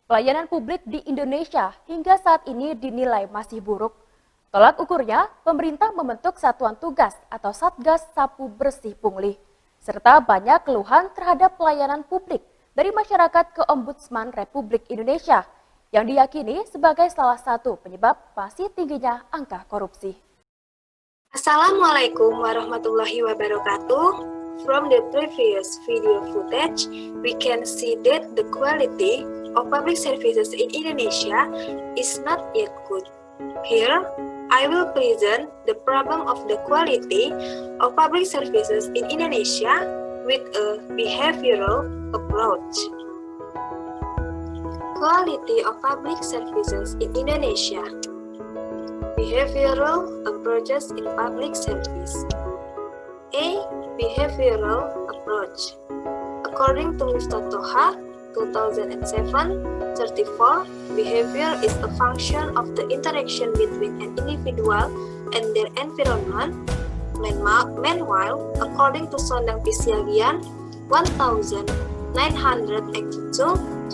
Pelayanan publik di Indonesia hingga saat ini dinilai masih buruk. Tolak ukurnya, pemerintah membentuk satuan tugas atau Satgas Sapu Bersih Pungli, serta banyak keluhan terhadap pelayanan publik dari masyarakat ke Ombudsman Republik Indonesia, yang diyakini sebagai salah satu penyebab masih tingginya angka korupsi. Assalamualaikum warahmatullahi wabarakatuh. From the previous video footage, we can see that the quality of public services in Indonesia is not yet good. Here, I will present the problem of the quality of public services in Indonesia with a behavioral approach. Quality of public services in Indonesia. Behavioral approaches in public service. A. Behavioral approach. According to Mr. Toha, 2007-34, behavior is a function of the interaction between an individual and their environment. Meanwhile, according to Sondang Pisiagian, 1982-12,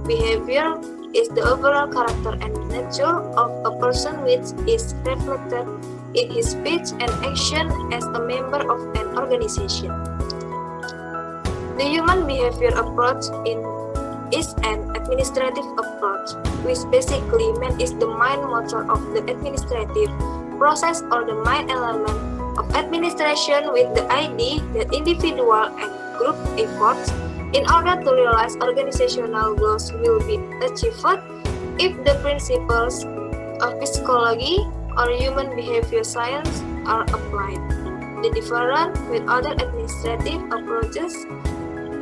behavior is the overall character and nature of a person which is reflected in his speech and action as a member of an organization. The human behavior approach is an administrative approach, which basically is the main motor of the administrative process or the main element of administration, with the idea that individual and group efforts in order to realize organizational goals will be achieved if the principles of psychology or human behavior science are applied. The difference with other administrative approaches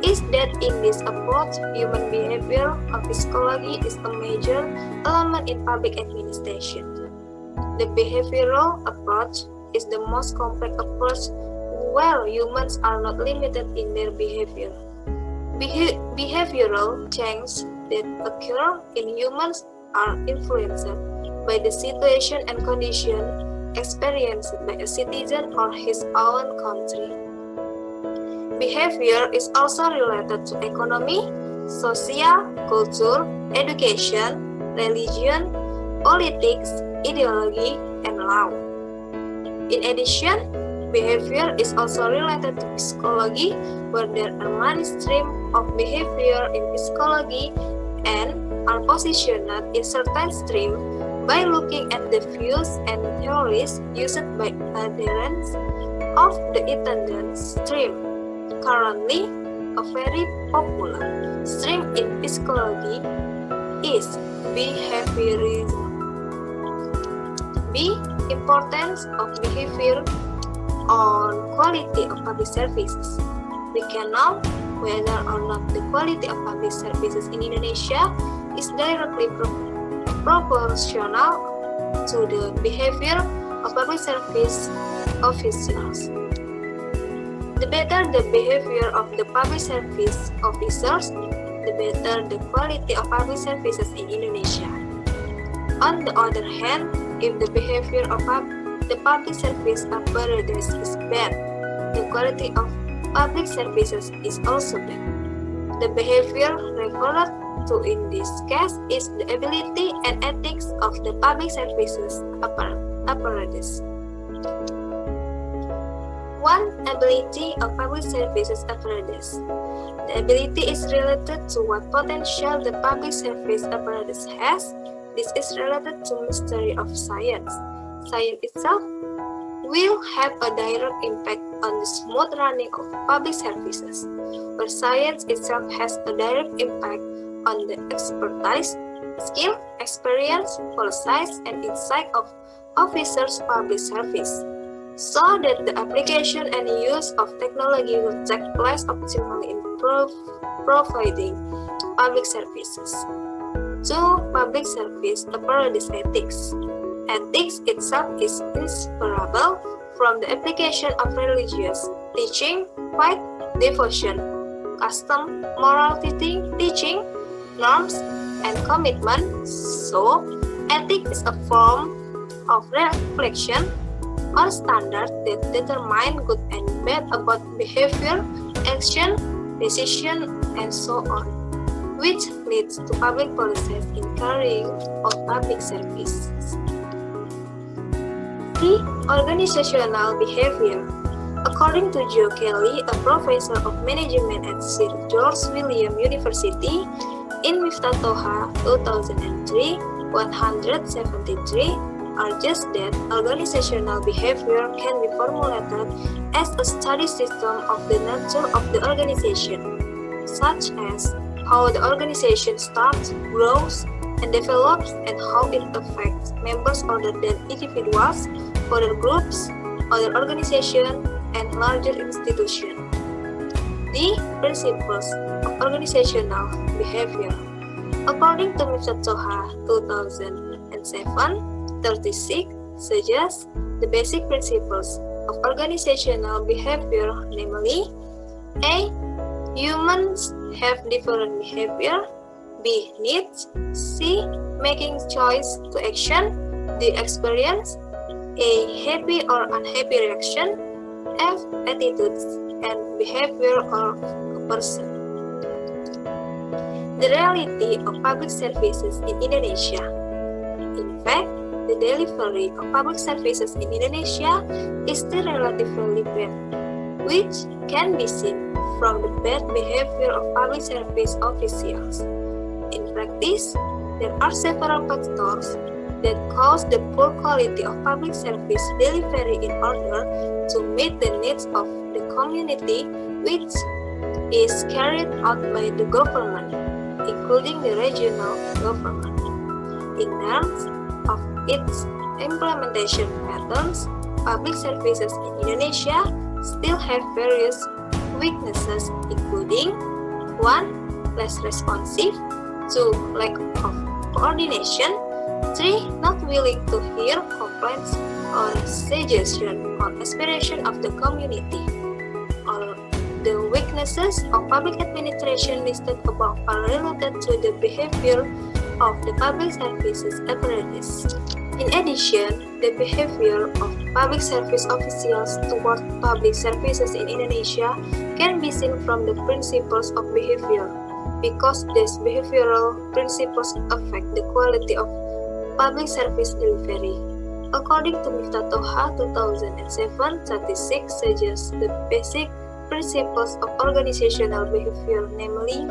is that in this approach, human behavior or psychology is a major element in public administration. The behavioral approach is the most complex approach where humans are not limited in their behavior. Behavioral changes that occur in humans are influenced by the situation and condition experienced by a citizen or his own country. Behavior is also related to economy, social, culture, education, religion, politics, ideology, and law. In addition, behavior is also related to psychology, where there are many streams of behavior in psychology and are positioned in certain streams by looking at the views and theories used by adherents of the attendant stream. Currently, a very popular stream in psychology is behaviorism. B. Importance of behavior on quality of public services. We can know whether or not the quality of public services in Indonesia is directly proportional to the behavior of public service officials. The better the behavior of the public service officers, the better the quality of public services in Indonesia. On the other hand, if the behavior of the public service apparatus is bad, the quality of public services is also bad. The behavior referred to in this case is the ability and ethics of the public services apparatus. 1. Ability of public services apparatus. The ability is related to what potential the public service apparatus has. This is related to mystery of science. Science itself will have a direct impact on the smooth running of public services, where science itself has a direct impact on the expertise, skill, experience, policies, and insight of officers' public service, so that the application and use of technology will take place optimally in providing public services. 2. Public service apparatus ethics. Ethics itself is inseparable from the application of religious teaching, faith, devotion, custom, moral teaching, norms, and commitment. So, ethics is a form of reflection or standard that determine good and bad about behavior, action, decision, and so on. which leads to public policies in carrying of public services. C. Organizational behavior. According to Joe Kelly, a professor of management at Sir George William University, in Miftah Toha 2003, 173, argues that organizational behavior can be formulated as a study system of the nature of the organization, such as how the organization starts, grows, and develops, and how it affects members other than individuals, other groups, other organizations, and larger institutions. The principles of organizational behavior. According to Miftah Toha 2007, 36 suggests the basic principles of organizational behavior, namely: A. Humans have different behavior. B. Needs. C. Making choice to action. D. Experience. A. Happy or unhappy reaction. F. Attitudes and behavior of a person. The reality of public services in Indonesia. In fact, the delivery of public services in Indonesia is still relatively bad, which can be seen from the bad behavior of public service officials. In practice, there are several factors that cause the poor quality of public service delivery in order to meet the needs of the community, which is carried out by the government, including the regional government. In terms of its implementation patterns, public services in Indonesia still have various weaknesses, including 1. Less responsive, 2. Lack of coordination, 3. Not willing to hear complaints or suggestions or aspiration of the community. All the weaknesses of public administration listed above are related to the behavior of the public services apparatus. In addition, the behavior of public service officials toward public services in Indonesia can be seen from the principles of behavior, because these behavioral principles affect the quality of public service delivery. According to Miftah Toha 2007, 36 suggests the basic principles of organizational behavior, namely: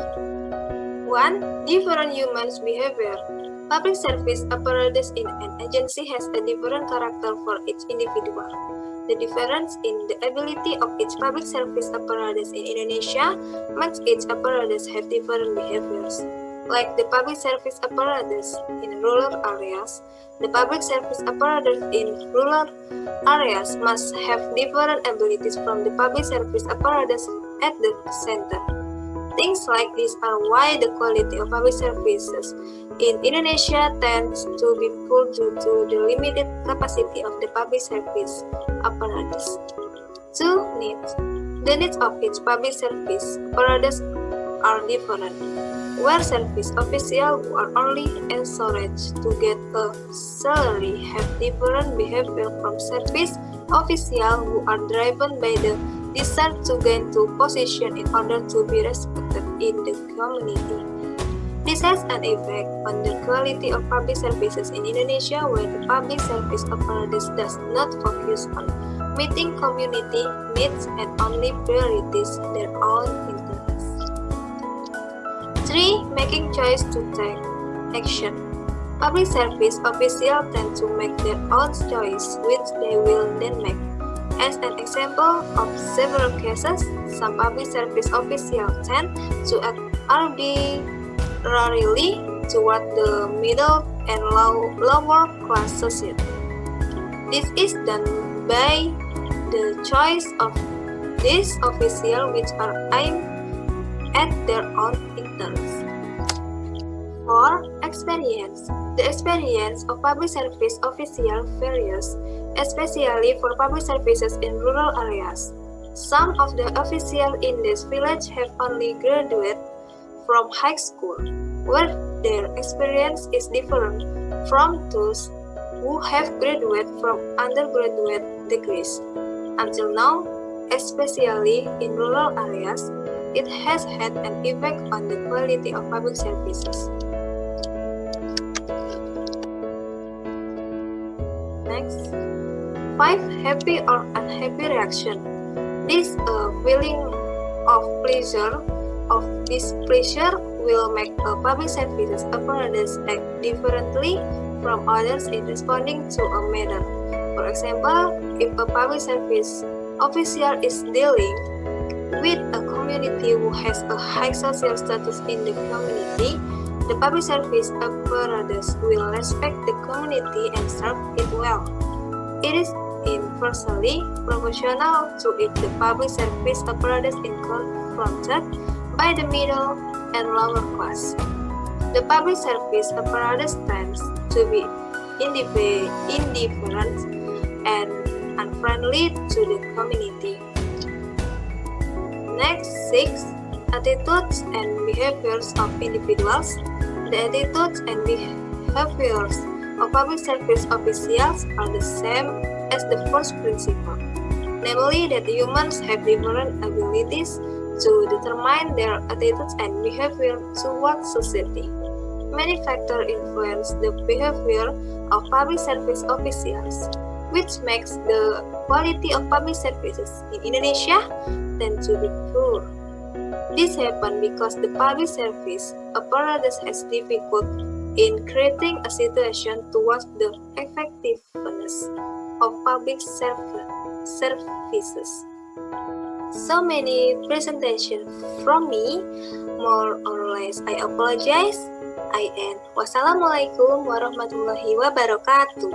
1. Different humans' behavior. Public service apparatus in an agency has a different character for each individual. The difference in the ability of each public service apparatus in Indonesia makes each apparatus have different behaviors. Like the public service apparatus in rural areas, the public service apparatus in rural areas must have different abilities from the public service apparatus at the center. Things like this are why the quality of public services in Indonesia tends to be poor due to the limited capacity of the public service apparatus. 2. Needs. The needs of each public service apparatus are different. Where service officials who are only encouraged to get a salary have different behavior from service officials who are driven by the desire to gain to position in order to be respected in the community. This has an effect on the quality of public services in Indonesia, where the public service apparatus does not focus on meeting community needs and only priorities their own interests. 3. Making choice to take action. Public service officials tend to make their own choice, which they will then make. As an example of several cases, some public service officials tend to act arbitrarily toward the middle and lower class society. This is done by the choice of these officials, which are aimed at their own interests. 4. Experience. The experience of public service officials varies, especially for public services in rural areas. Some of the officials in this village have only graduated from high school, where their experience is different from those who have graduated from undergraduate degrees. Until now, especially in rural areas, it has had an effect on the quality of public services. Next, 5. Happy or unhappy reaction. This feeling of pleasure or displeasure will make a public services apparatus act differently from others in responding to a matter. For example, if a public service official is dealing with a community who has a high social status in the community, the public service apparatus will respect the community and serve it well. It is inversely proportional to if the public service apparatus is confronted by the middle and lower class. The public service apparatus tends to be indifferent and unfriendly to the community. Next, 6. Attitudes and behaviors of individuals. The attitudes and behaviors of public service officials are the same as the first principle, namely that humans have different abilities to determine their attitudes and behavior towards society. Many factors influence the behavior of public service officials, which makes the quality of public services in Indonesia tend to be poor. This happens because the public service apparatus has difficulty in creating a situation towards the effectiveness of public services. So many presentations from me, more or less I apologize. I end. Wassalamualaikum warahmatullahi wabarakatuh.